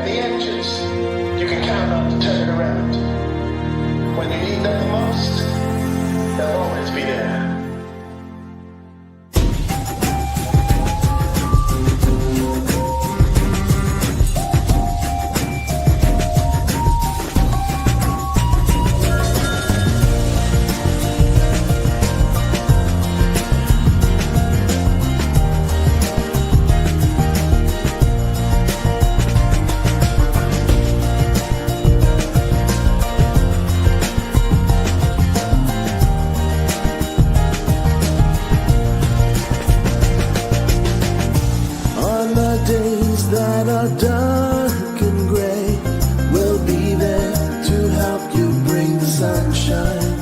And the engines, you can count on to turn it around. When you need them the most, they'll always be there. Dark and grey, we'll be there to help you bring the sunshine.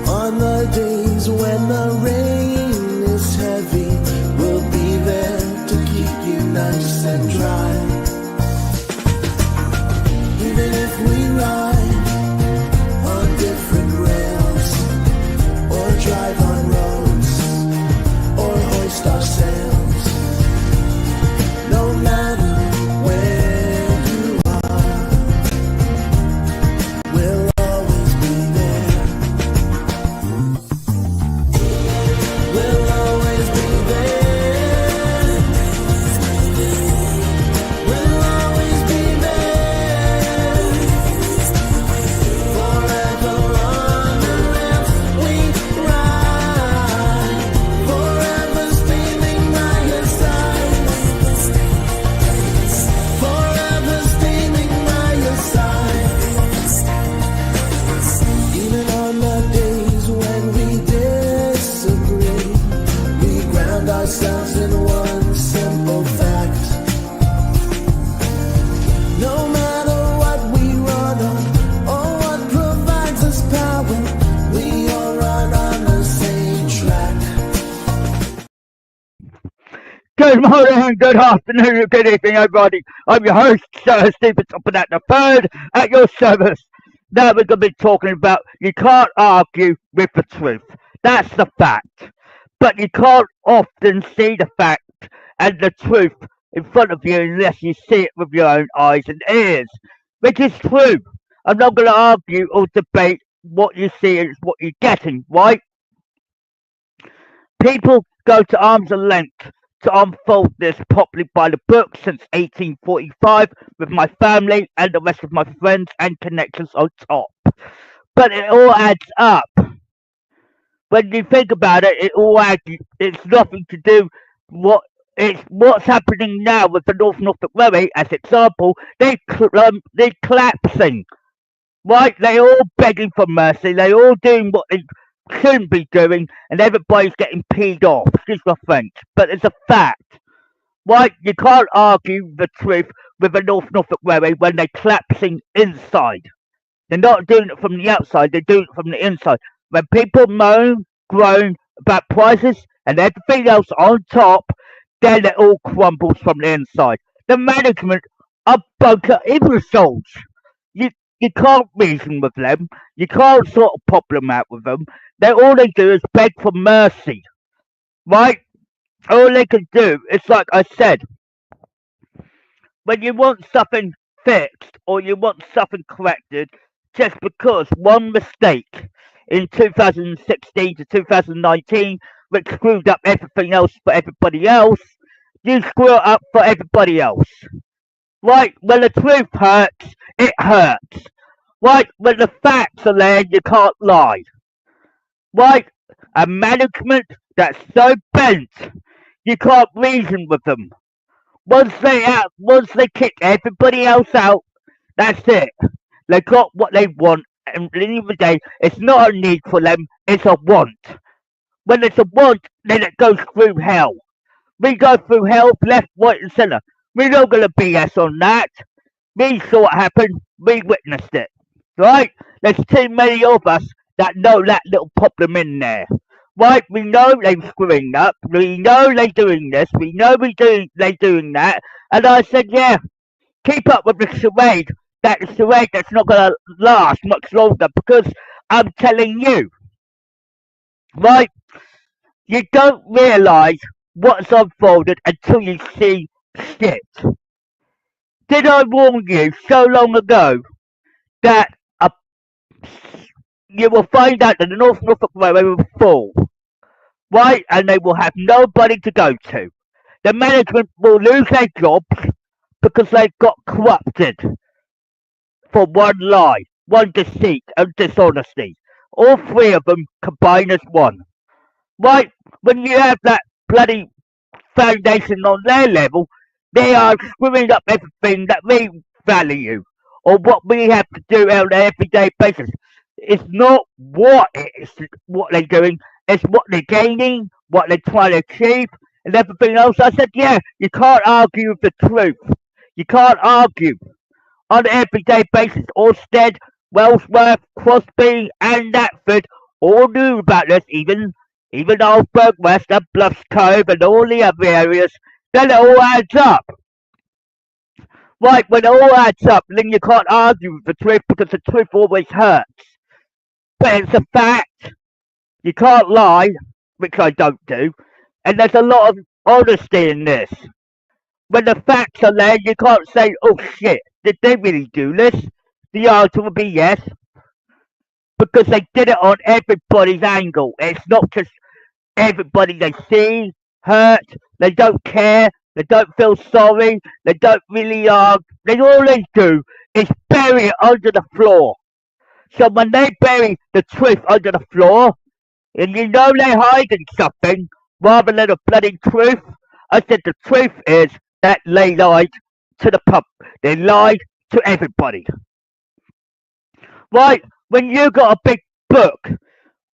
On the days when the rain is heavy, we'll be there to keep you nice and dry. Even if we ride on different rails, or drive on roads, or hoist our sails, no matter where you are, we'll always be there. We'll always be there. We'll always be there. Forever on the rails we ride. Forever steaming by your side. Forever steaming by your side. Even on the days when we disagree, we ground ourselves in one simple fact. No matter what we run on, or what provides us power, we all run on the same track. Good morning, good afternoon, good evening, everybody. I'm your host, Stephen Topham at the third, at your service. Now we're going to be talking about you can't argue with the truth. That's the fact. But you can't often see the fact and the truth in front of you unless you see it with your own eyes and ears, which is true. I'm not going to argue or debate what you see is what you're getting, right? People go to arms and length to unfold this properly by the book since 1845 with my family and the rest of my friends and connections on top. But it all adds up. When you think about it, it's nothing to do what's happening now with the Norfolk Railway, as example. They're collapsing, right? They're all begging for mercy. They're all doing what they shouldn't be doing, and everybody's getting peed off. Excuse my French, but it's a fact, right? You can't argue the truth with the Norfolk Railway when they're collapsing inside. They're not doing it from the outside, they're doing it from the inside. When people moan, groan about prices and everything else on top, then it all crumbles from the inside. The management are bunker imbeciles. You can't reason with them. You can't sort of pop them out with them. All they do is beg for mercy, right? All they can do is, like I said, when you want something fixed or you want something corrected, just because one mistake in 2016 to 2019, which screwed up everything else for everybody else, you screw it up for everybody else. Right? When the truth hurts, it hurts. Right? When the facts are there, you can't lie. Right? A management that's so bent, you can't reason with them. Once they kick everybody else out, that's it. They got what they want, and at the end of the day, it's not a need for them, it's a want. When it's a want, then it goes through hell. We go through hell, left, right, and centre. We're not going to BS on that. We saw what happened, we witnessed it. Right? There's too many of us that know that little problem in there. Right? We know they're screwing up. We know they're doing this. We know they're doing that. And I said, yeah, keep up with the charade. That charade that's not going to last much longer, because I'm telling you, right? You don't realise what's unfolded until you see shit. Did I warn you so long ago that you will find out that the North Norfolk Railway will fall, right? And they will have nobody to go to. The management will lose their jobs because they've got corrupted for one lie, one deceit, and dishonesty. All three of them combined as one. Right? When you have that bloody foundation on their level, they are screwing up everything that we value or what we have to do on an everyday basis. It's not what they're doing, it's what they're gaining, what they're trying to achieve, and everything else. I said, yeah, you can't argue with the truth. You can't argue on an everyday basis. Orsted, Wellsworth, Crosby, and Natford all knew about this, even Oldburg West and Bluffs Cove and all the other areas. Then it all adds up. Right, when it all adds up, then you can't argue with the truth because the truth always hurts. But it's a fact. You can't lie, which I don't do, and there's a lot of honesty in this. When the facts are there, you can't say, oh shit, did they really do this? The answer would be yes, because they did it on everybody's angle. It's not just everybody they see hurt, they don't care, they don't feel sorry, they don't really all they do is bury it under the floor. So when they bury the truth under the floor, and you know they're hiding something rather than a bloody truth, I said the truth is that they lied to the pub. They lied to everybody. Right? When you got a big book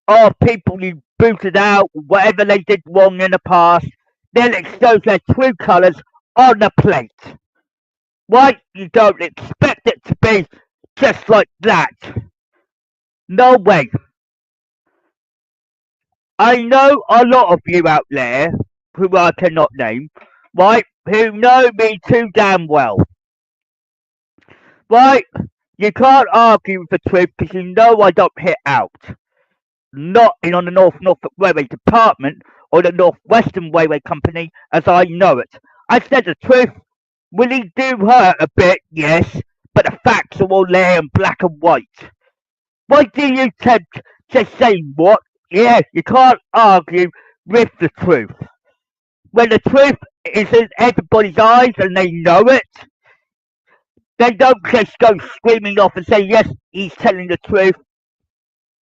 of people you booted out, whatever they did wrong in the past, then it shows their true colours on the plate. Right? You don't expect it to be just like that. No way. I know a lot of you out there, who I cannot name, right, who know me too damn well. Right? You can't argue with the truth because you know I don't hit out. Not in on the North Norfolk Railway Department or the North Western Railway Company as I know it. I said the truth really do hurt a bit, yes, but the facts are all there in black and white. Why do you tempt to say what? Yeah, you can't argue with the truth. When the truth is in everybody's eyes and they know it, they don't just go screaming off and say, yes, he's telling the truth,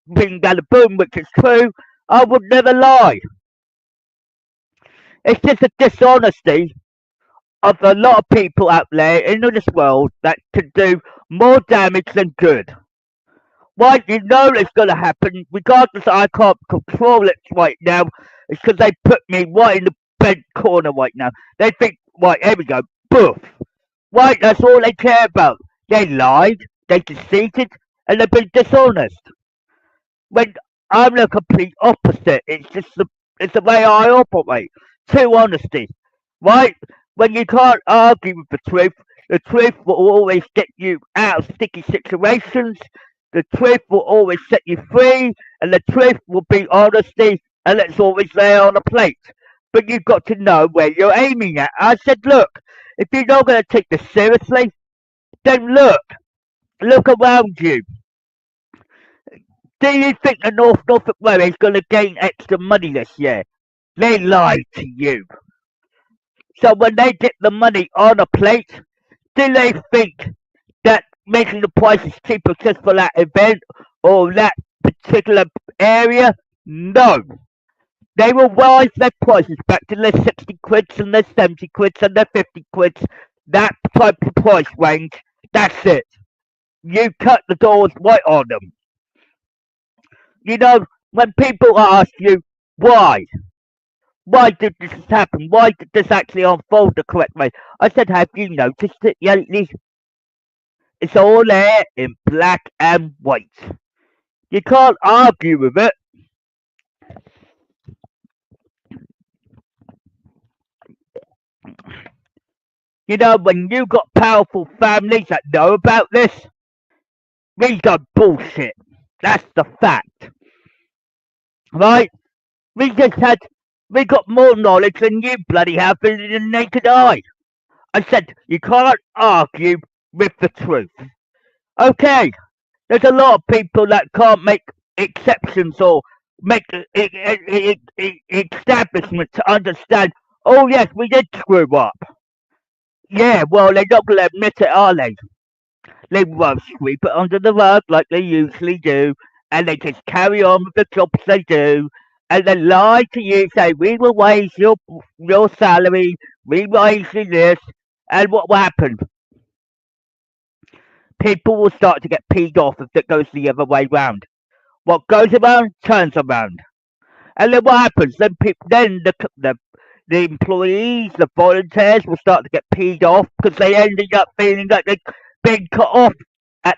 bring down the boom, which is true. I would never lie. It's just a dishonesty of a lot of people out there in this world that can do more damage than good. Why, you know it's going to happen, regardless I can't control it right now. It's because they put me right in the bed corner right now. They think, right, here we go, boof. Right, that's all they care about. They lied, they deceived, and they've been dishonest. When I'm the complete opposite, it's the way I operate. True honesty. Right? When you can't argue with the truth will always get you out of sticky situations. The truth will always set you free, and the truth will be honesty, and it's always there on a plate. But you've got to know where you're aiming at. I said, look, if you're not going to take this seriously, then look around you. Do you think the North Norfolk Railway is going to gain extra money this year? They lied to you. So when they get the money on a plate, do they think that making the prices cheaper just for that event or that particular area? No. They will rise their prices back to their 60 quids and their 70 quids and their 50 quids. That type of price range. That's it. You cut the doors right on them. You know, when people ask you, why did this happen? Why did this actually unfold the correct way? I said, have you noticed it lately? It's all there in black and white. You can't argue with it. You know, when you got powerful families that know about this, these are bullshit. That's the fact. Right? We got more knowledge than you bloody have in the naked eye. I said, you can't argue with the truth. Okay, there's a lot of people that can't make exceptions or make establishment to understand, oh yes, we did screw up. Yeah, well, they're not going to admit it, are they? They won't sweep it under the rug like they usually do, and they just carry on with the jobs they do, and they lie to you, say, we will raise your salary, we raise you this, and what will happen? People will start to get peed off if it goes the other way round. What goes around turns around. And then what happens? Then the employees, the volunteers will start to get peed off because they ended up feeling like they're being cut off at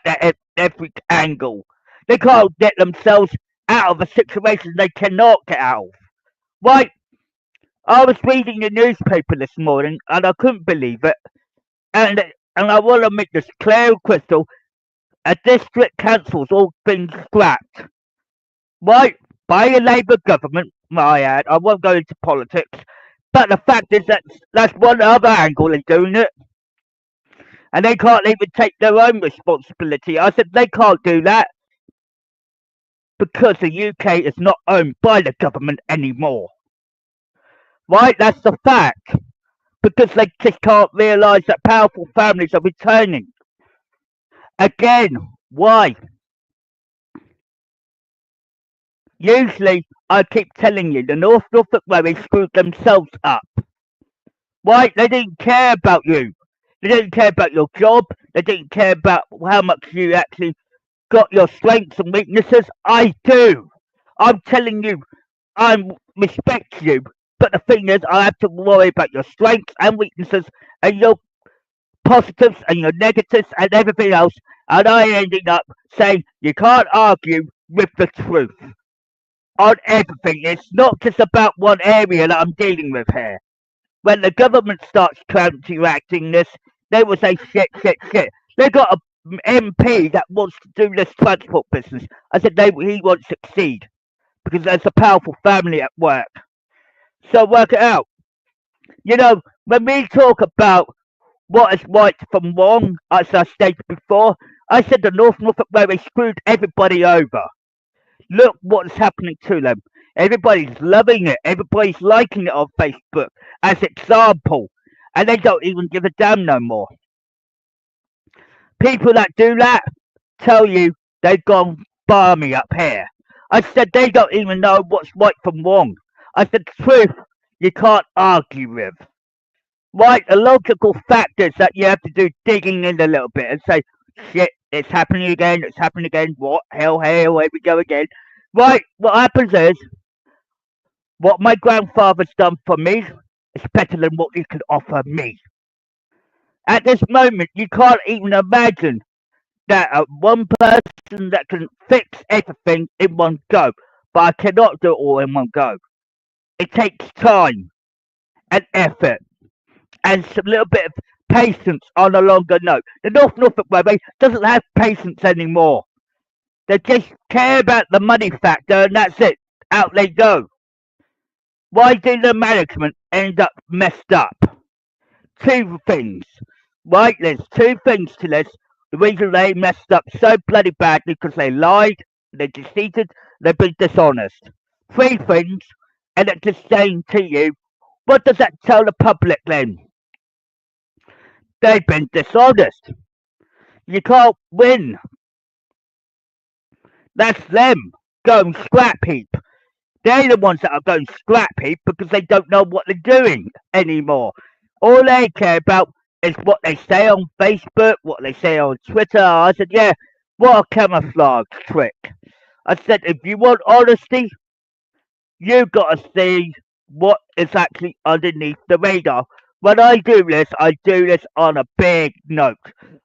every angle. They can't get themselves out of a situation they cannot get out of. Right? I was reading the newspaper this morning and I couldn't believe it. And I want to make this clear and crystal. A district council's all been scrapped. Right? By a Labour government, my ad. I won't go into politics. But the fact is that's one other angle in doing it. And they can't even take their own responsibility. I said they can't do that because the UK is not owned by the government anymore. Right? That's the fact. Because they just can't realise that powerful families are returning. Again, why? Usually, I keep telling you, the Norfolk Railways screwed themselves up. Right? They didn't care about you. They didn't care about your job. They didn't care about how much you actually got your strengths and weaknesses. I do. I'm telling you, I respect you. But the thing is, I have to worry about your strengths and weaknesses and your positives and your negatives and everything else. And I ended up saying, you can't argue with the truth on everything. It's not just about one area that I'm dealing with here. When the government starts counteracting this, they will say shit. They got an MP that wants to do this transport business. I said he won't succeed because there's a powerful family at work. So work it out. You know, when we talk about what is right from wrong, as I stated before, I said the Norfolk Railway screwed everybody over. Look what's happening to them. Everybody's loving it. Everybody's liking it on Facebook as example. And they don't even give a damn no more. People that do that tell you they've gone balmy up here. I said they don't even know what's right from wrong. I said truth you can't argue with. Right, the logical fact is that you have to do digging in a little bit and say, shit, it's happening again, what, hell, here we go again. Right, what happens is, what my grandfather's done for me is better than what you can offer me. At this moment, you can't even imagine that one person that can fix everything in one go, but I cannot do it all in one go. It takes time and effort and some little bit of patience on a longer note. The Norfolk Railway doesn't have patience anymore. They just care about the money factor and that's it. Out they go. Why did the management end up messed up? Two things. Right, there's two things to this. The reason they messed up so bloody badly because they lied, they deceived, they've been dishonest. Three things, and it's just saying to you, what does that tell the public then? They've been dishonest. You can't win. That's them going scrap heap. They're the ones that are going scrap heap because they don't know what they're doing anymore. All they care about is what they say on Facebook, what they say on Twitter. I said, yeah, what a camouflage trick. I said, if you want honesty, you've got to see what is actually underneath the radar. When I do this on a big note.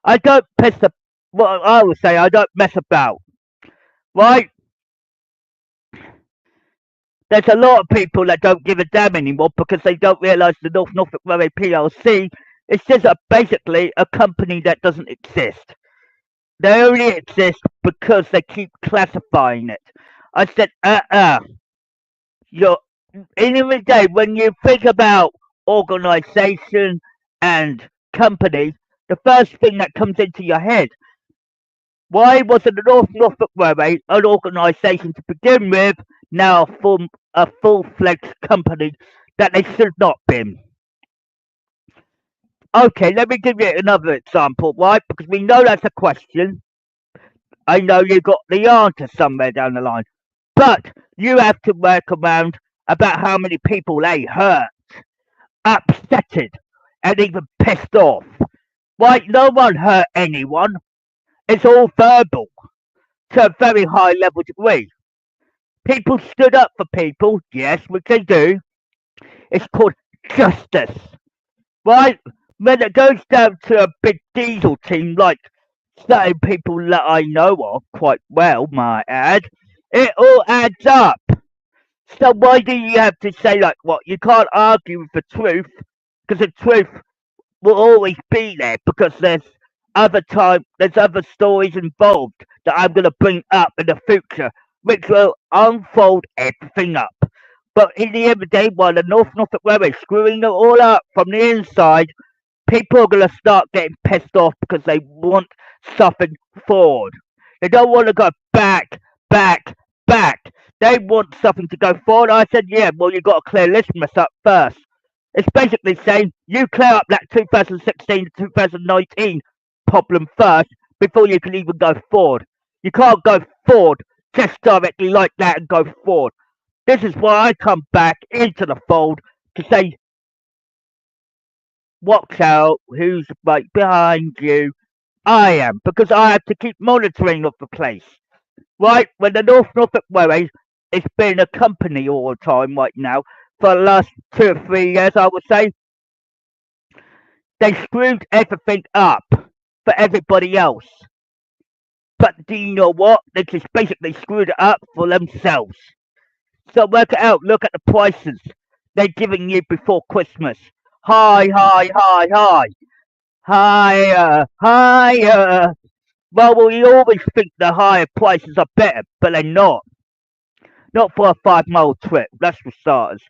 I don't I would say I don't mess about. Right? There's a lot of people that don't give a damn anymore because they don't realise the Norfolk Railway PLC is just basically a company that doesn't exist. They only exist because they keep classifying it. I said, You're, in the day, when you think about organisation and company, the first thing that comes into your head, why wasn't the Norfolk Railway an organisation to begin with, now a full-fledged company that they should not been? Okay, let me give you another example, right? Because we know that's a question. I know you got the answer somewhere down the line. But you have to work around about how many people they hurt, upsetted, and even pissed off. Right? No one hurt anyone. It's all verbal to a very high level degree. People stood up for people, yes, which they do. It's called justice. Right? When it goes down to a big diesel team like certain people that I know of quite well, might add, it all adds up. So why do you have to say like what? You can't argue with the truth because the truth will always be there because there's other stories involved that I'm going to bring up in the future, which will unfold everything up. But in the end of the day, while the Norfolk Railway is screwing it all up from the inside, people are going to start getting pissed off because they want something forward. They don't want to go back, back, back. They want something to go forward. I said, yeah, well, you've got to clear this mess up first. It's basically saying you clear up that 2016 to 2019 problem first before you can even go forward. You can't go forward just directly like that and go forward. This is why I come back into the fold to say, watch out, who's right behind you. I am, because I have to keep monitoring of the place. Right, when the Norfolk Railway has been a company all the time right now, for the last 2 or 3 years, I would say, they screwed everything up for everybody else. But do you know what? They just basically screwed it up for themselves. So work it out, look at the prices they're giving you before Christmas. High, high, high, high. Higher, higher. Well, we always think the higher prices are better, but they're not. Not for a 5-mile trip, that's for starters.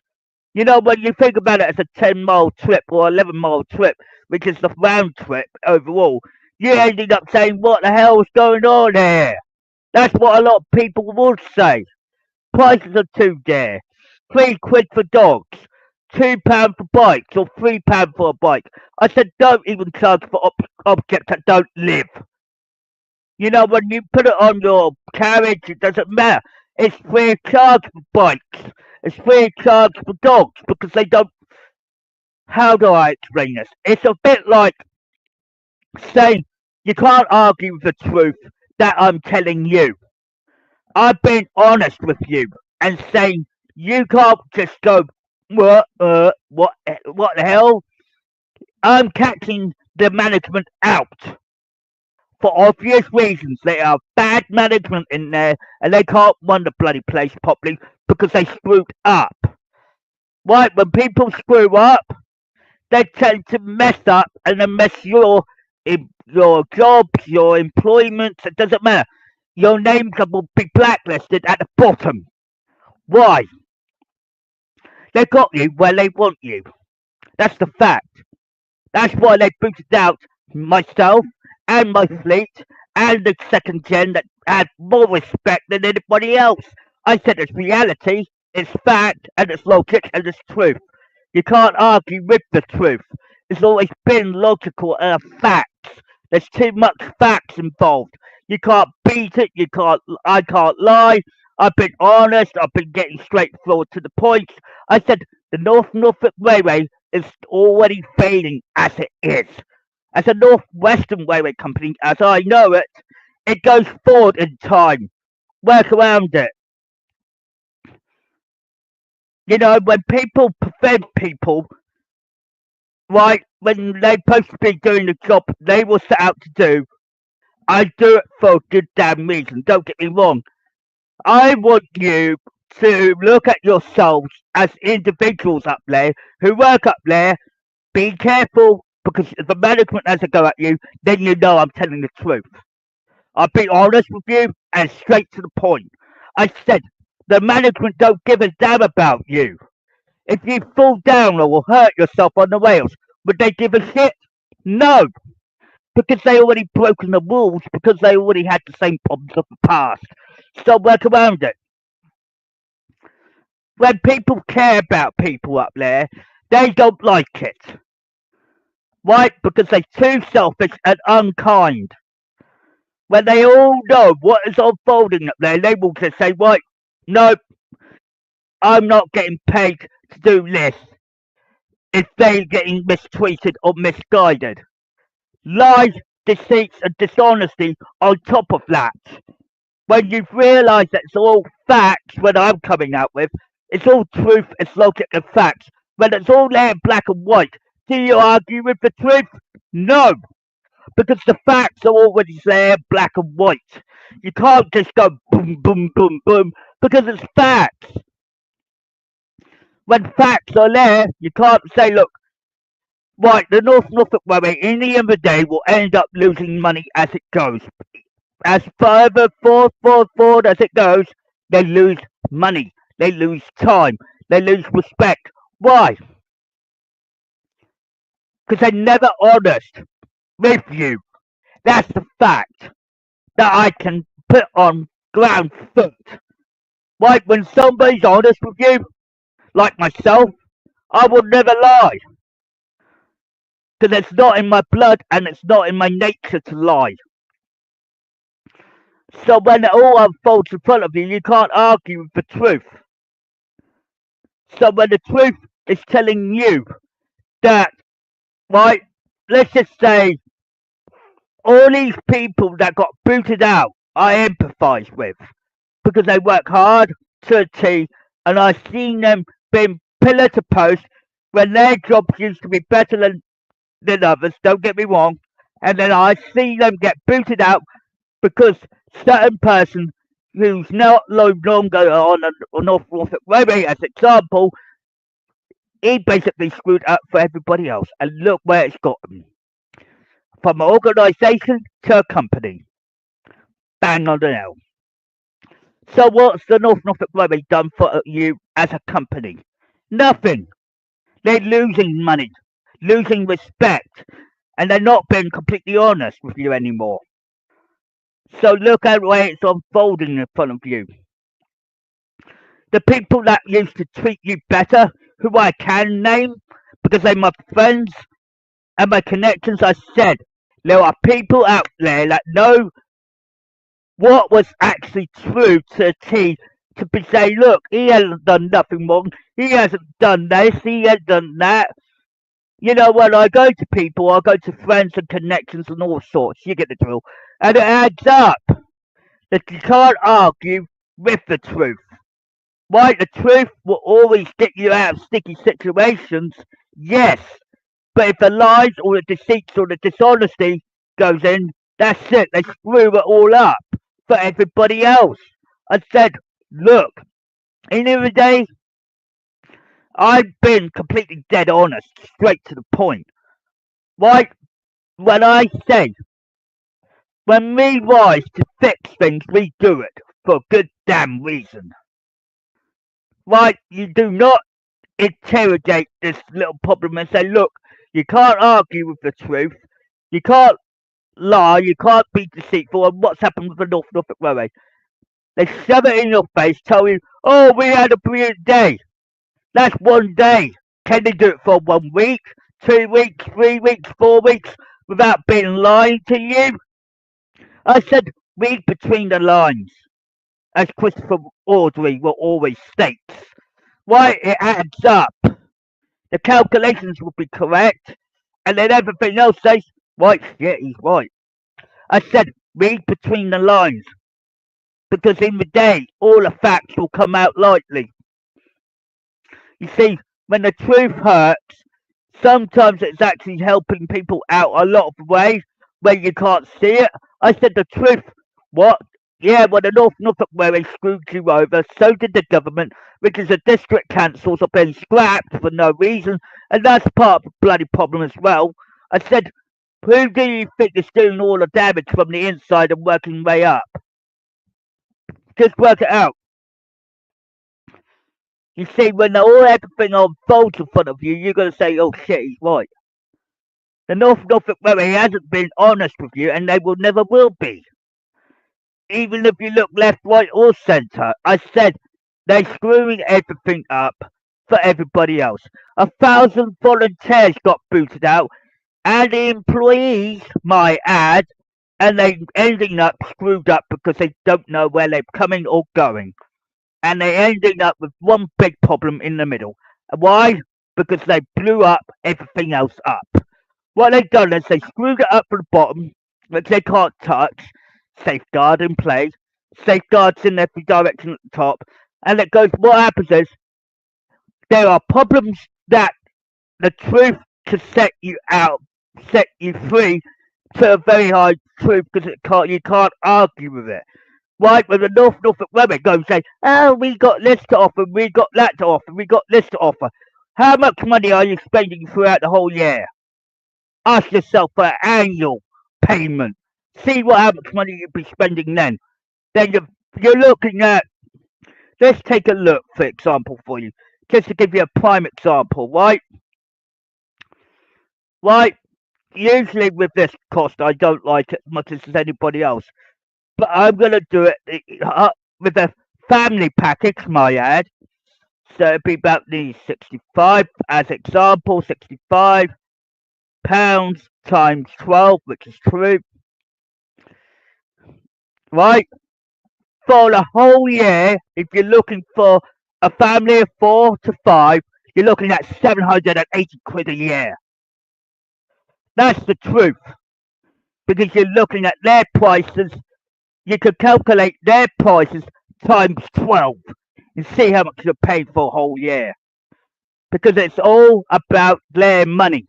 You know, when you think about it as a 10-mile trip or 11-mile trip, which is the round trip overall, you ended up saying, what the hell's going on here? That's what a lot of people would say. Prices are too dear. £3 for dogs, £2 for bikes, or £3 for a bike. I said, don't even charge for objects that don't live. You know, when you put it on your carriage, it doesn't matter. It's free of charge for bikes. It's free of charge for dogs because they don't. How do I explain this? It's a bit like saying you can't argue with the truth that I'm telling you. I've been honest with you and saying you can't just go, what the hell? I'm catching the management out. For obvious reasons, they are bad management in there and they can't run the bloody place properly because they screwed up. Right, when people screw up, they tend to mess up and then mess your jobs, your employment, it doesn't matter. Your names will be blacklisted at the bottom. Why? They got you where they want you. That's the fact. That's why they booted out myself and my fleet and the second gen that had more respect than anybody else. I said it's reality, it's fact, and it's logic, and it's truth. You can't argue with the truth. It's always been logical and facts. There's too much facts involved. You can't beat it, I can't lie. I've been honest, I've been getting straightforward to the point. I said the Norfolk Railway is already failing as it is. As a Northwestern Railway Company, as I know it, it goes forward in time. Work around it. You know, when people prevent people, right, when they're supposed to be doing the job they were set out to do, I do it for a good damn reason, don't get me wrong. I want you to look at yourselves as individuals up there who work up there. Be careful, because if the management has a go at you, then you know I'm telling the truth. I'll be honest with you and straight to the point. I said, the management don't give a damn about you. If you fall down or hurt yourself on the rails, would they give a shit? No, because they already broken the rules because they already had the same problems of the past. So work around it. When people care about people up there, they don't like it. Why? Because they're too selfish and unkind. When they all know what is unfolding up there, they will just say, right, no, I'm not getting paid to do this if they're getting mistreated or misguided. Lies, deceits, and dishonesty on top of that. When you've realised that it's all facts, when I'm coming out with, it's all truth, it's logic and facts. When it's all there in black and white, do you argue with the truth? No, because the facts are already there, black and white. You can't just go boom, boom, boom, boom, because it's facts. When facts are there, you can't say, look, right, the North Norfolk Railway in the end of the day will end up losing money as it goes. As further forward as it goes, they lose money, they lose time, they lose respect. Why? Because they're never honest with you. That's the fact that I can put on ground foot. Like when somebody's honest with you, like myself, I will never lie. Because it's not in my blood and it's not in my nature to lie. So when it all unfolds in front of you, you can't argue with the truth. So when the truth is telling you that, right, let's just say all these people that got booted out, I empathise with because they work hard to a T, and I've seen them being pillar to post when their jobs used to be better than others, don't get me wrong, and then I see them get booted out because certain person who's now no longer on a Norfolk Railway, as example, he basically screwed up for everybody else, and look where it's got them. From an organisation to a company. Bang on the nail. So what's the North Norfolk Railway done for you as a company? Nothing. They're losing money, losing respect, and they're not being completely honest with you anymore. So look at the way it's unfolding in front of you. The people that used to treat you better, who I can name, because they're my friends and my connections, I said, there are people out there that know what was actually true to a T to be saying, look, he hasn't done nothing wrong, he hasn't done this, he hasn't done that. You know, when I go to people, I go to friends and connections and all sorts, you get the drill. And it adds up that you can't argue with the truth. Right, the truth will always get you out of sticky situations, yes. But if the lies or the deceits or the dishonesty goes in, that's it. They screw it all up for everybody else. I said, look, in the end of the day, I've been completely dead honest, straight to the point. Right? When I say, when we rise to fix things, we do it for a good damn reason. Right? You do not interrogate this little problem and say, look, you can't argue with the truth, you can't lie, you can't be deceitful, and what's happened with the North Norfolk Railway? They shove it in your face, tell you, oh, we had a brilliant day. That's one day. Can they do it for 1 week, 2 weeks, 3 weeks, 4 weeks, without being lying to you? I said, read between the lines, as Christopher Awdry will always states. Why, it adds up. The calculations will be correct, and then everything else says, right, yeah, he's right. I said, read between the lines, because in the day, all the facts will come out lightly. You see, when the truth hurts, sometimes it's actually helping people out a lot of ways where you can't see it. I said the truth. What? Yeah, well, the North Norfolk Railway screwed you over, so did the government, because the district councils are being scrapped for no reason, and that's part of the bloody problem as well. I said, who do you think is doing all the damage from the inside and working way up? Just work it out. You see, when everything unfolds in front of you, you're going to say, oh shit, he's right. The Norfolk Railway hasn't been honest with you, and they will never will be. Even if you look left, right, or centre, I said they're screwing everything up for everybody else. 1,000 volunteers got booted out, and the employees, might add, and they ending up screwed up because they don't know where they're coming or going. And they ending up with one big problem in the middle. Why? Because they blew up everything else up. What they've done is they screwed it up from the bottom, which they can't touch, safeguard in place, safeguards in every direction at the top, and it goes, what happens is, there are problems that the truth to set you free to a very high truth because you can't argue with it. Right, when the Norfolk Railway goes and say, oh, we got this to offer, we got that to offer, we got this to offer. How much money are you spending throughout the whole year? Ask yourself for an annual payment. See how much money you'll be spending then. Then you're looking at, let's take a look, for example, for you. Just to give you a prime example, right? Right, usually with this cost, I don't like it as much as anybody else. But I'm going to do it with a family package, my ad. So it'd be about the 65, as example, £65 times 12, which is true. Right? For the whole year, if you're looking for a family of 4 to 5, you're looking at 780 quid a year. That's the truth. Because you're looking at their prices, you could calculate their prices times 12 and see how much you're paying for a whole year. Because it's all about their money.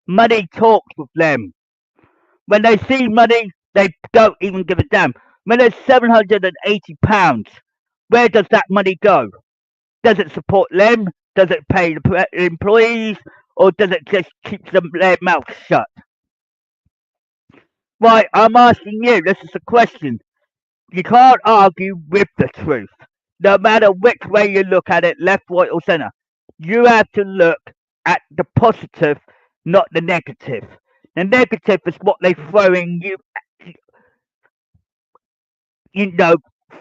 Money talks with them. When they see money, they don't even give a damn. When there's £780, where does that money go? Does it support them? Does it pay the employees? Or does it just keep their mouth shut? Right, I'm asking you, this is a question. You can't argue with the truth. No matter which way you look at it, left, right, or centre. You have to look at the positive, not the negative. The negative is what they're throwing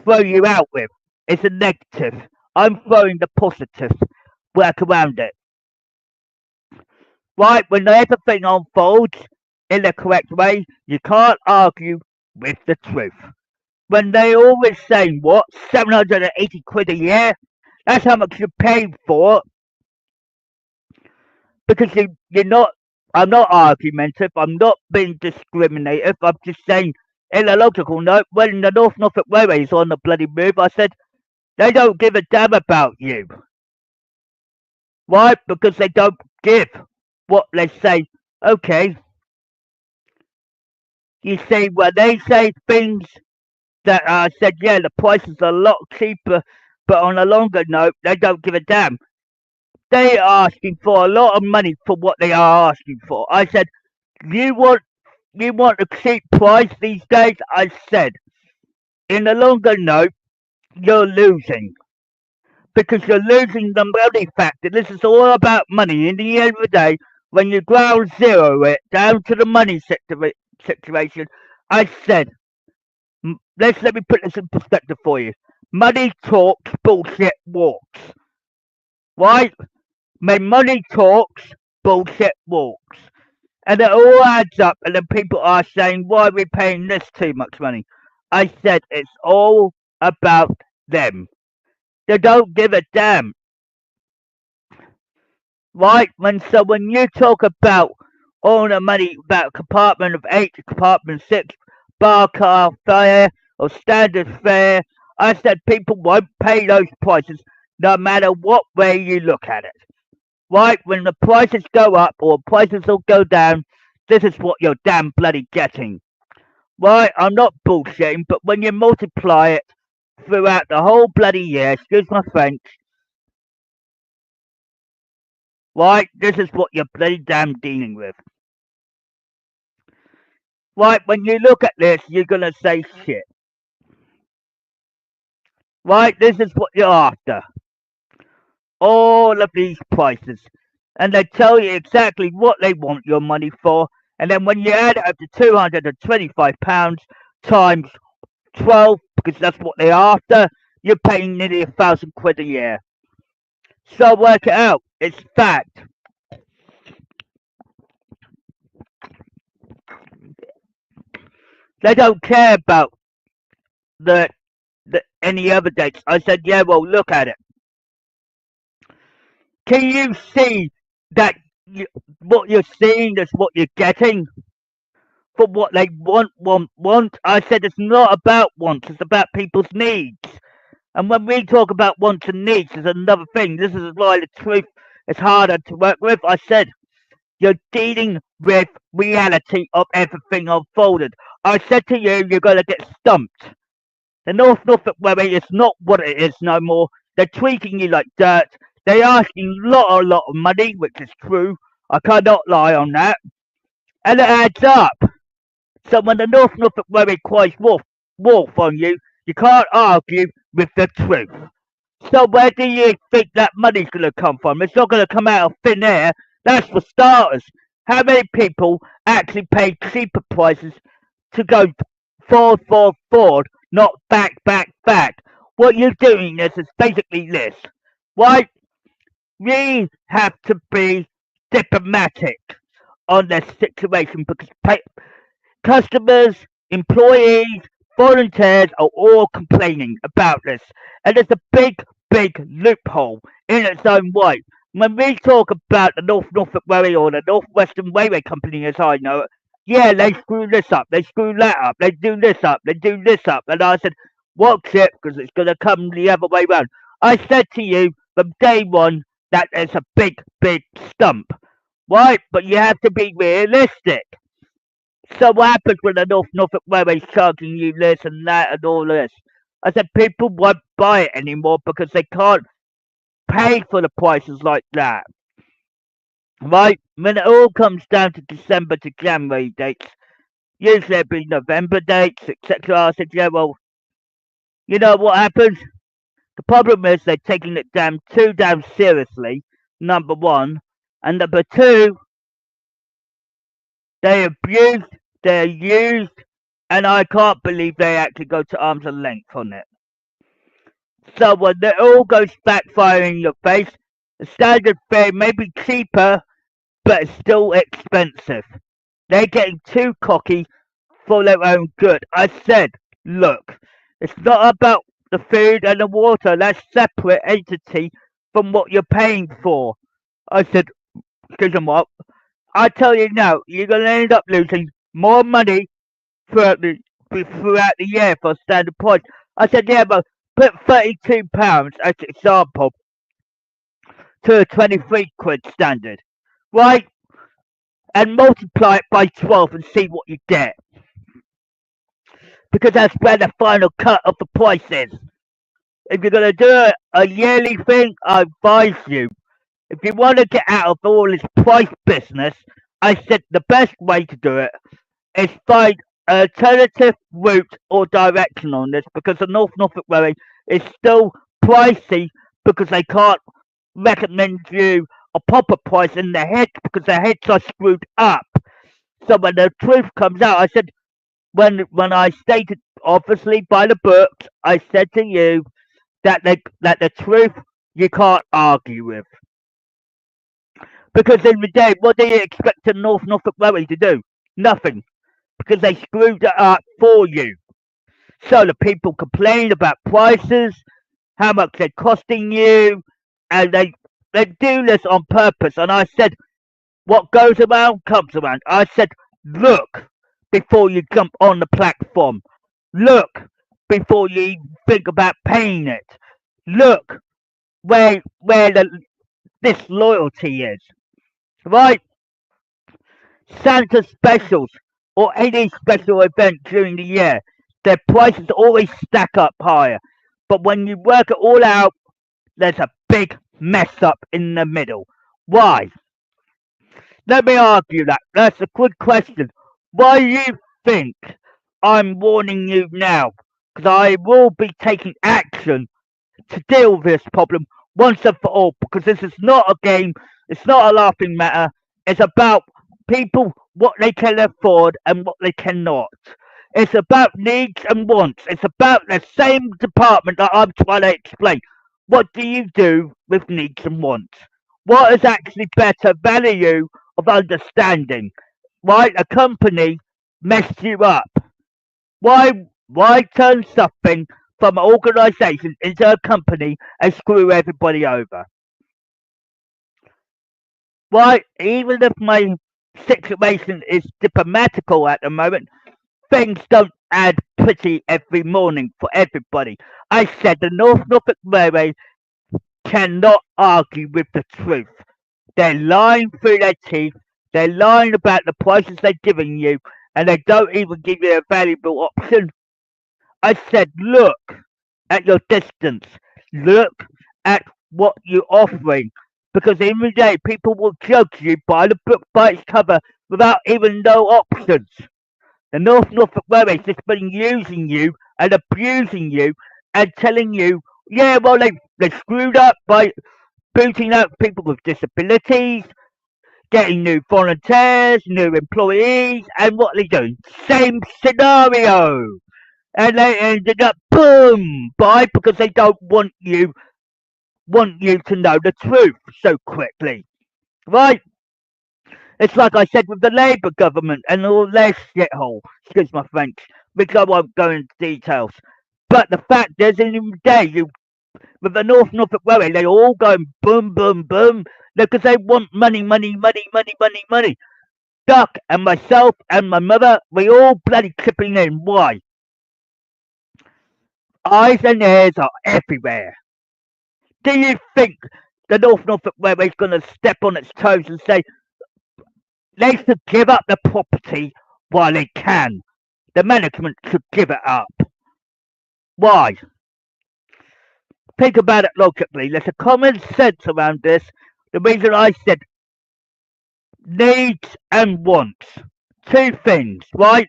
throw you out with. It's a negative. I'm throwing the positive. Work around it. Right, when everything unfolds in the correct way, you can't argue with the truth. When they always say, what, 780 quid a year? That's how much you're paying for. Because you're not, I'm not argumentative, I'm not being discriminative, I'm just saying, in a logical note, when the Norfolk Railways on the bloody move, I said, they don't give a damn about you. Why? Because they don't give what they say. Okay. You see, when they say things that I said, yeah, the prices are a lot cheaper, but on a longer note, they don't give a damn. They are asking for a lot of money for what they are asking for. I said, you want a cheap price these days? I said, in the longer note, you're losing. Because you're losing the money factor. This is all about money. In the end of the day, when you ground zero it down to the money situation, I said, let me put this in perspective for you. Money talks, bullshit walks. Right? When money talks, bullshit walks. And it all adds up, and then people are saying, why are we paying this too much money? I said, it's all about them. They don't give a damn. Right? When you talk about all the money about compartment of 8 to compartment 6, bar car fare or standard fare, I said people won't pay those prices no matter what way you look at it. Right? When the prices go up or prices will go down, this is what you're damn bloody getting. Right? I'm not bullshitting, but when you multiply it throughout the whole bloody year, excuse my French, right? This is what you're bloody damn dealing with. Right? When you look at this, you're going to say shit. Right? This is what you're after. All of these prices. And they tell you exactly what they want your money for. And then when you add it up to £225 times 12, because that's what they're after, you're paying nearly £1,000 a year. So work it out. It's fact. They don't care about the any other dates. I said, yeah, well, look at it. Can you see that what you're seeing is what you're getting for what they want? I said it's not about wants, it's about people's needs. And when we talk about wants and needs, is another thing. This is why the truth is harder to work with. I said, you're dealing with reality of everything unfolded. I said to you, you're going to get stumped. The North Norfolk Railway is not what it is no more. They're treating you like dirt. They're asking a lot of money, which is true. I cannot lie on that. And it adds up. So when the North Norfolk Railway cries wolf on you, you can't argue with the truth. So where do you think that money's going to come from? It's not going to come out of thin air. That's for starters. How many people actually pay cheaper prices to go forward, not back? What you're doing is basically this. Right? We have to be diplomatic on this situation because customers, employees, volunteers are all complaining about this. And it's a big loophole in its own way. When we talk about the North Norfolk Railway or the North Western Railway Company as I know it, yeah, they screw this up, they screw that up, they do this up, they do this up. And I said, watch it because it's going to come the other way round. I said to you from day one that it's a big stump. Right? But you have to be realistic. So what happens when the North Norfolk Railway's charging you this and that and all this? I said people won't buy it anymore because they can't pay for the prices like that. Right? When it all comes down to December to January dates, usually it'll be November dates, etc. I said, yeah, well, you know what happens? The problem is they're taking it too damn seriously, number one. And number two, they abused, they're used, and I can't believe they actually go to arm's length on it. So when it all goes backfire in your face, the standard fare may be cheaper, but it's still expensive. They're getting too cocky for their own good. I said, look, it's not about the food and the water. That's separate entity from what you're paying for. I said, excuse me, what? I tell you now, you're going to end up losing more money throughout the year for a standard price. I said, yeah, but put £32 as an example to a 23 quid standard, right? And multiply it by 12 and see what you get. Because that's where the final cut of the price is. If you're going to do a yearly thing, I advise you. If you want to get out of all this price business, I said the best way to do it is find an alternative route or direction on this because the North Norfolk Railway is still pricey because they can't recommend you a proper price in their heads because their heads are screwed up. So when the truth comes out, I said, when I stated obviously by the books, I said to you that the truth you can't argue with. Because in the day, what do you expect the North Norfolk Railway to do? Nothing. Because they screwed it up for you. So the people complain about prices, how much they're costing you, and they do this on purpose. And I said, what goes around comes around. I said, look before you jump on the platform. Look before you even think about paying it. Look where the disloyalty is. Right? Santa specials or any special event during the year, their prices always stack up higher. But when you work it all out, there's a big mess up in the middle. Why? Let me argue that. That's a good question. Why do you think I'm warning you now? Because I will be taking action to deal with this problem once and for all. Because this is not a game. It's not a laughing matter. It's about people what they can afford and what they cannot. It's about needs and wants. It's about the same department that I'm trying to explain. What do you do with needs and wants? What is actually better value of understanding? Right? A company messed you up. Why why turn something from an organisation into a company and screw everybody over? Why, even if my situation is diplomatical at the moment, things don't add pretty every morning for everybody. I said the North Norfolk Railway cannot argue with the truth. They're lying through their teeth. They're lying about the prices they're giving you, and they don't even give you a valuable option. I said, look at your distance. Look at what you're offering. Because in the day, people will judge you by the book by its cover without even no options. The North Norfolk Railway's just been using you and abusing you and telling you, yeah, well, they screwed up by booting out people with disabilities, getting new volunteers, new employees, and what they doing? Same scenario. And they ended up boom by because they don't want you to know the truth so quickly. Right? It's like I said with the Labour government and all their shithole. Excuse my French. Because I won't go into details. But the fact is, in the day, with the North Norfolk Railway, they all going boom, boom, boom. Because they want money, money, money, money, money, money. Duck and myself and my mother, we all bloody chipping in. Why? Eyes and ears are everywhere. Do you think the North Norfolk Railway is going to step on its toes and say they should give up the property while they can? The management should give it up. Why? Think about it logically. There's a common sense around this. The reason I said needs and wants. Two things, right?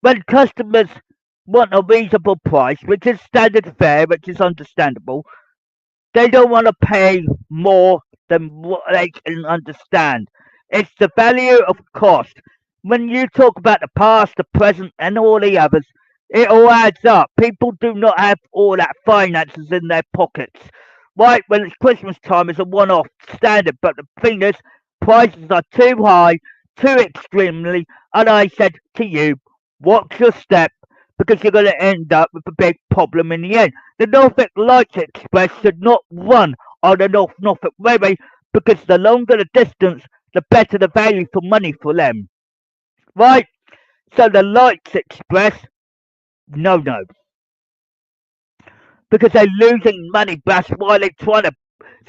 When customers want a reasonable price, which is standard fare, which is understandable, they don't want to pay more than what they can understand. It's the value of cost. When you talk about the past, the present, and all the others, it all adds up. People do not have all that finances in their pockets. Right, when it's Christmas time, it's a one off standard, but the thing is, prices are too high, too extremely, and I said to you, watch your step because you're going to end up with a big problem in the end. The Norfolk Light Express should not run on the North Norfolk Railway because the longer the distance, the better the value for money for them. Right? So the Lights Express, no. Because they're losing money. That's why they're trying to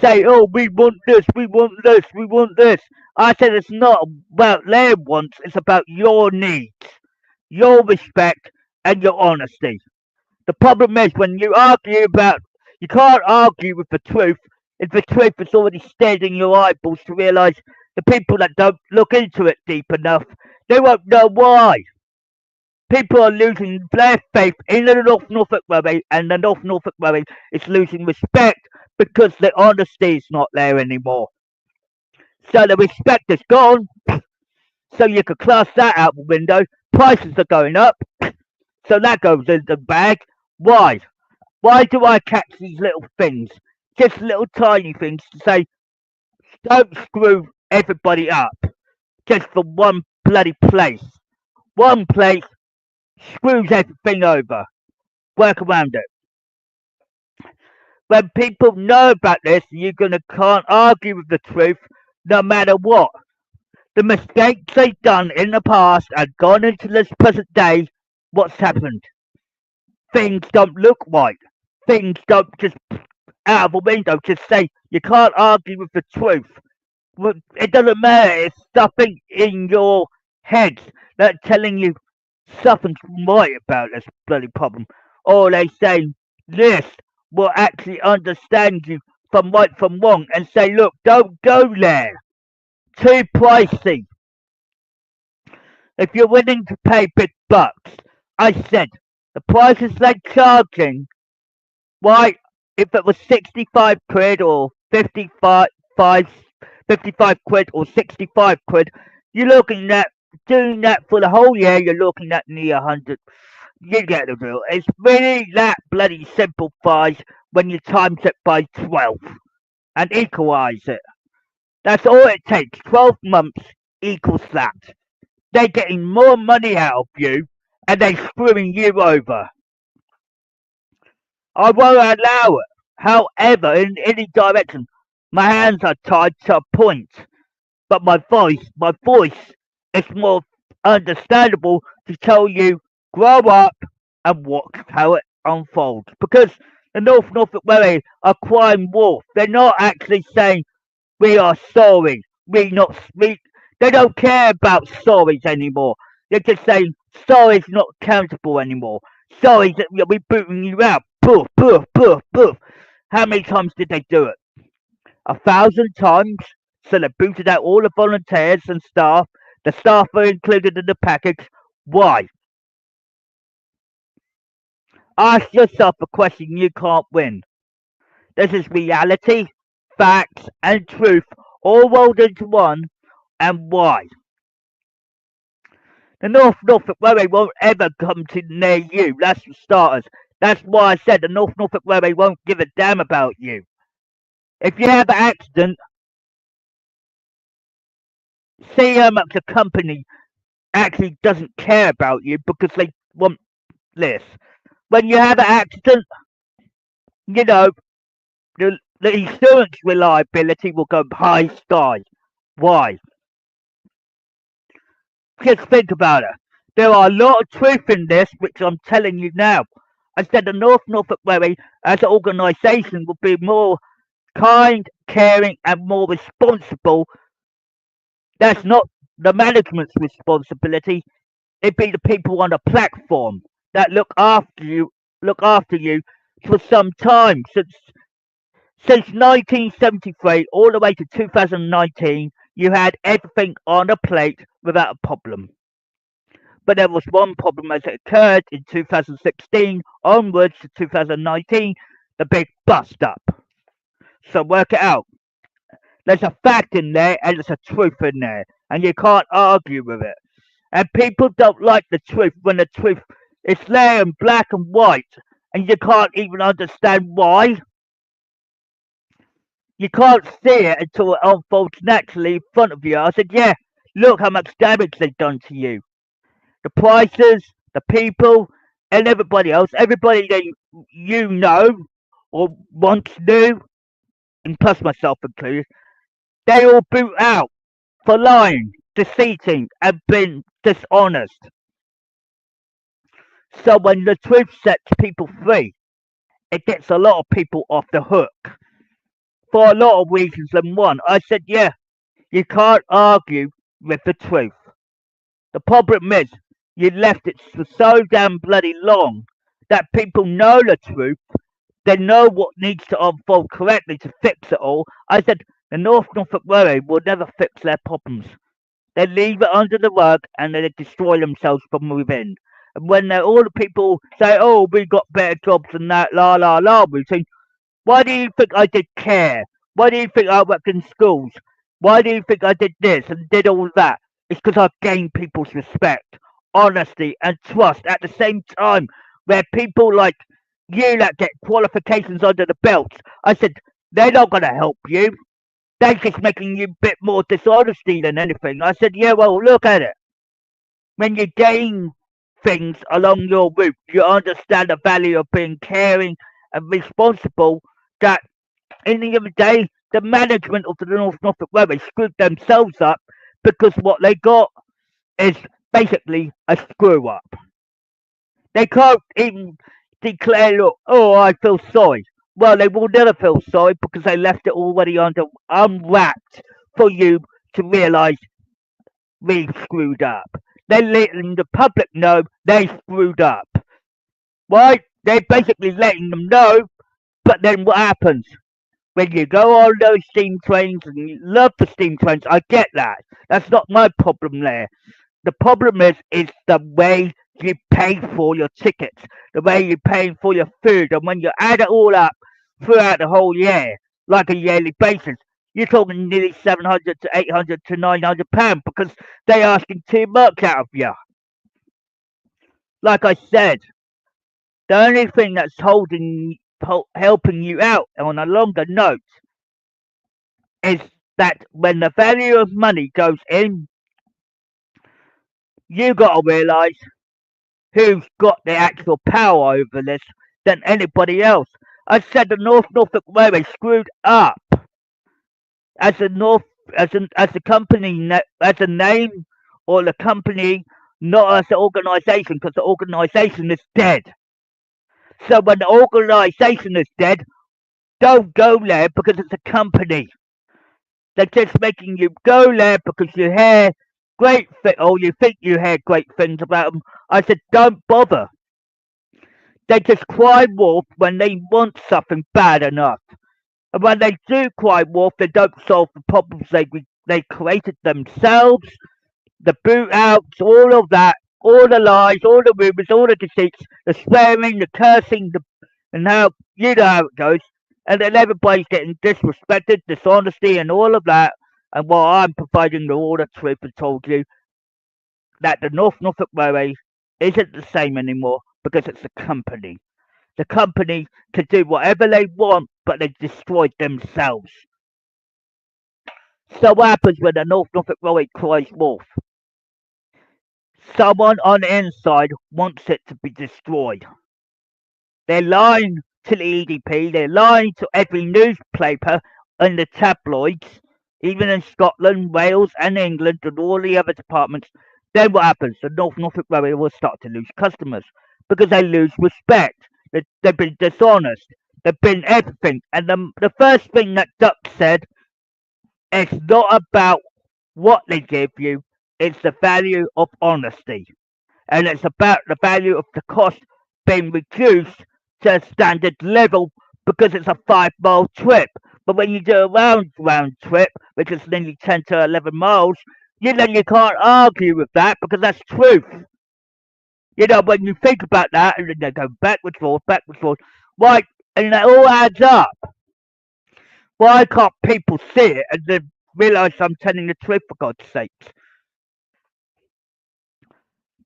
say, oh, we want this, we want this, we want this. I said it's not about their wants, it's about your needs, your respect, and your honesty. The problem is when you argue about, you can't argue with the truth if the truth is already stared in your eyeballs to realise the people that don't look into it deep enough, they won't know why. People are losing their faith in the North Norfolk Railway, and the North Norfolk Railway is losing respect because the honesty is not there anymore. So the respect is gone. So you can class that out the window. Prices are going up. So that goes in the bag. Why? Why do I catch these little things? Just little tiny things to say, don't screw everybody up just for one bloody place. One place screws everything over. Work around it. When people know about this, you're gonna can't argue with the truth no matter what. The mistakes they've done in the past and gone into this present day, what's happened? Things don't look right. Things don't just out of a window just say you can't argue with the truth. It doesn't matter. It's something in your head that's telling you something's right about this bloody problem. Or they say this will actually understand you from right from wrong and say, look, don't go there. Too pricey. If you're willing to pay big bucks, I said the prices they're charging, why, if it was 65 quid or 55 55 quid or 65 quid, you're looking at doing that for the whole year, you're looking at near 100. You get the drill. It's really that bloody simple, guys, when you times it by 12 and equalise it. That's all it takes. 12 months equals that. They're getting more money out of you and they're screwing you over. I won't allow it. However, in any direction, my hands are tied to a point. But my voice is more understandable to tell you, grow up and watch how it unfolds. Because the Norfolk Railway are crying wolf. They're not actually saying, we are sorry. We not speak. They don't care about sorries anymore. They're just saying, sorry's not accountable anymore. Sorry that we're booting you out. Poof, poof, poof, poof. How many times did they do it? 1,000 times. So they booted out all the volunteers and staff. The staff are included in the package. Why? Ask yourself a question you can't win. This is reality, facts, and truth all rolled into one. And why? The Norfolk Railway won't ever come to near you. That's for starters. That's why I said the Norfolk Railway won't give a damn about you. If you have an accident, see how much the company actually doesn't care about you because they want this. When you have an accident, you know, the insurance reliability will go high sky. Why? Just think about it. There are a lot of truth in this, which I'm telling you now. I said the Norfolk Railway as an organisation will be more kind, caring and more responsible. That's not the management's responsibility. It'd be the people on the platform that look after you for some time. Since 1973 all the way to 2019, you had everything on a plate without a problem. But there was one problem as it occurred in 2016 onwards to 2019, the big bust up. So work it out. There's a fact in there and there's a truth in there, and you can't argue with it. And people don't like the truth when the truth is there in black and white, and you can't even understand why. You can't see it until it unfolds naturally in front of you. I said, yeah, look how much damage they've done to you. The prices, the people, and everybody else, everybody that you know or once knew, and plus myself included, they all boot out for lying, deceiving, and being dishonest. So when the truth sets people free, it gets a lot of people off the hook. For a lot of reasons, and one, I said, yeah, you can't argue with the truth. The problem is, you left it for so damn bloody long that people know the truth. They know what needs to unfold correctly to fix it all. I said, the Norfolk Railway will never fix their problems. They leave it under the rug and they destroy themselves from within. And when all the people say, oh, we got better jobs than that, la la la routine, why do you think I did care? Why do you think I worked in schools? Why do you think I did this and did all that? It's because I've gained people's respect, honesty, and trust at the same time. Where people like you that get qualifications under the belt, I said, they're not going to help you. They're just making you a bit more dishonesty than anything. I said, yeah, well, look at it. When you gain things along your route, you understand the value of being caring and responsible. That in the end of the day, the management of the Norfolk Railway screwed themselves up because what they got is basically a screw up. They can't even declare, look, oh, I feel sorry. Well, they will never feel sorry because they left it already unwrapped for you to realise we screwed up. They're letting the public know they screwed up. Why? They're basically letting them know, but then what happens? When you go on those steam trains, and you love the steam trains, I get that. That's not my problem there. The problem is the way you pay for your tickets, the way you pay for your food, and when you add it all up throughout the whole year, like a yearly basis, you're talking nearly 700 to 800 to £900 because they're asking too much out of you. Like I said, the only thing that's helping you out on a longer note is that when the value of money goes in, you got to realise who's got the actual power over this than anybody else. I said the Norfolk Railway screwed up as a as a company, as a name, or the company, not as an organisation, because the organisation is dead. So when the organisation is dead, don't go there because it's a company. They're just making you go there because you hear or you think you hear great things about them. I said, don't bother. They just cry wolf when they want something bad enough. And when they do cry wolf, they don't solve the problems they created themselves. The boot outs, all of that, all the lies, all the rumours, all the deceits, the swearing, the cursing, and how, you know how it goes. And then everybody's getting disrespected, dishonesty, and all of that. And while I'm providing all the truth and told you that the Norfolk Railway isn't the same anymore because it's a company. The company can do whatever they want, but they destroyed themselves. So what happens when the Norfolk Railway cries wolf? Someone on the inside wants it to be destroyed. They're lying to the EDP, they're lying to every newspaper and the tabloids, even in Scotland, Wales, and England, and all the other departments. Then what happens? The Norfolk Railway will start to lose customers because they lose respect. They've been dishonest. They've been everything. And the first thing that Duck said, it's not about what they give you, it's the value of honesty. And it's about the value of the cost being reduced to a standard level because it's a 5-mile trip. But when you do a round trip, which is nearly 10 to 11 miles, you can't argue with that because that's truth. When you think about that, and then they go backwards, forth, why, and it all adds up. Why can't people see it and then realise I'm telling the truth, for God's sakes?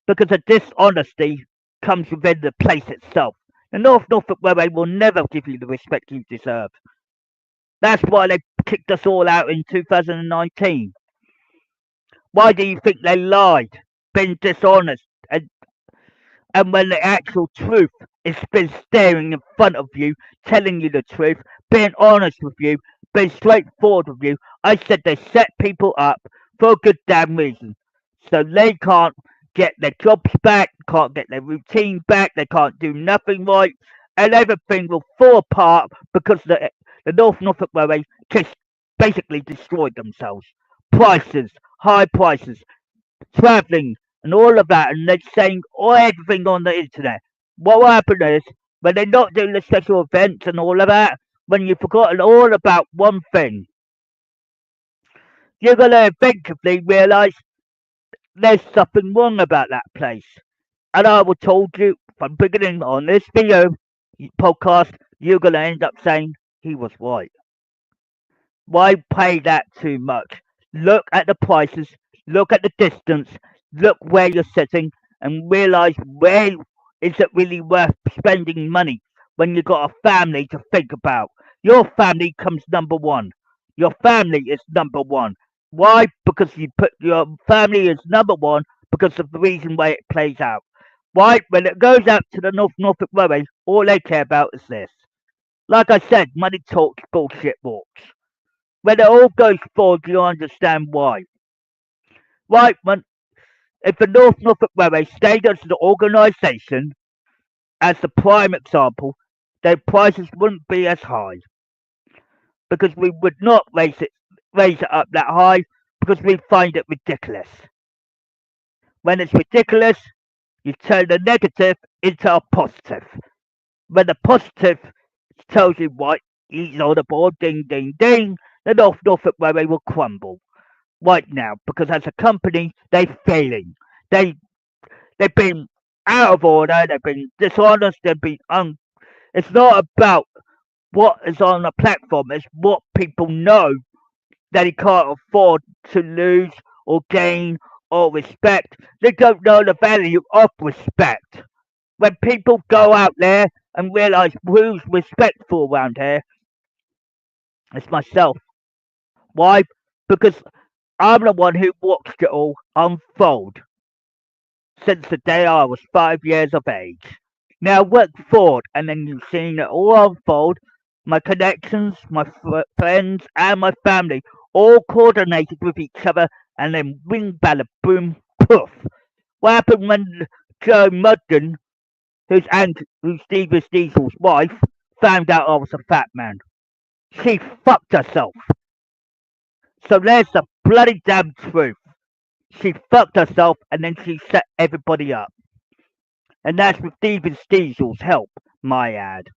Because the dishonesty comes within the place itself. The Norfolk Railway will never give you the respect you deserve. That's why they kicked us all out in 2019. Why do you think they lied, been dishonest, and when the actual truth is been staring in front of you, telling you the truth, being honest with you, being straightforward with you? I said they set people up for a good damn reason. So they can't get their jobs back, can't get their routine back, they can't do nothing right, and everything will fall apart because the Norfolk Railway just basically destroyed themselves. Prices, high prices, travelling, and all of that, and they're saying everything on the internet. What will happen is, when they're not doing the special events and all of that, when you've forgotten all about one thing, you're going to eventually realise there's something wrong about that place. And I will told you from beginning on this podcast, you're going to end up saying he was right. Why pay that too much? Look at the prices, look at the distance, look where you're sitting, and realise where is it really worth spending money when you've got a family to think about. Your family comes number one. Your family is number one. Why? Because you put your family as number one because of the reason why it plays out. Why? When it goes out to the Norfolk Railway, all they care about is this. Like I said, money talks, bullshit walks. When it all goes forward, you understand why. Right? If the Norfolk Railway stayed as an organisation, as the prime example, their prices wouldn't be as high. Because we would not raise it up that high because we find it ridiculous. When it's ridiculous, you turn the negative into a positive. When the positive tells you what he's on the board, ding, ding, ding, the Norfolk Railway will crumble right now because as a company, they're failing. They've been out of order, they've been dishonest, they've been It's not about what is on the platform, it's what people know that he can't afford to lose or gain or respect. They don't know the value of respect. When people go out there and realise who's respectful around here, it's myself. Why? Because I'm the one who watched it all unfold since the day I was 5 years of age. Now work forward, and then you've seen it all unfold. My connections, my friends, and my family all coordinated with each other, and then ring balla boom poof. What happened when Joe Mudden, who's Stevie Diesel's wife, found out I was a fat man? She fucked herself. So there's the bloody damn truth. She fucked herself and then she set everybody up. And that's with Stephen Diesel's help, my ad.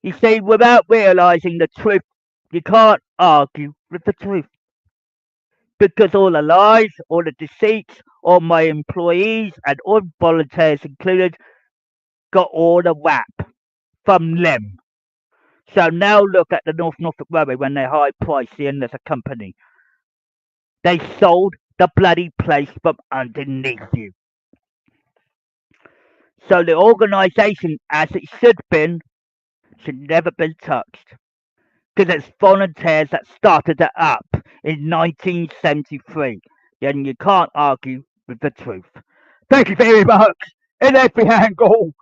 You see, without realising the truth, you can't argue with the truth. Because all the lies, all the deceits, all my employees and all volunteers included got all the rap from them. So now look at the Norfolk Railway when they high priced the end as a company. They sold the bloody place from underneath you. So the organisation, as it should never been touched. Because it's volunteers that started it up in 1973. And you can't argue with the truth. Thank you very much. In every angle.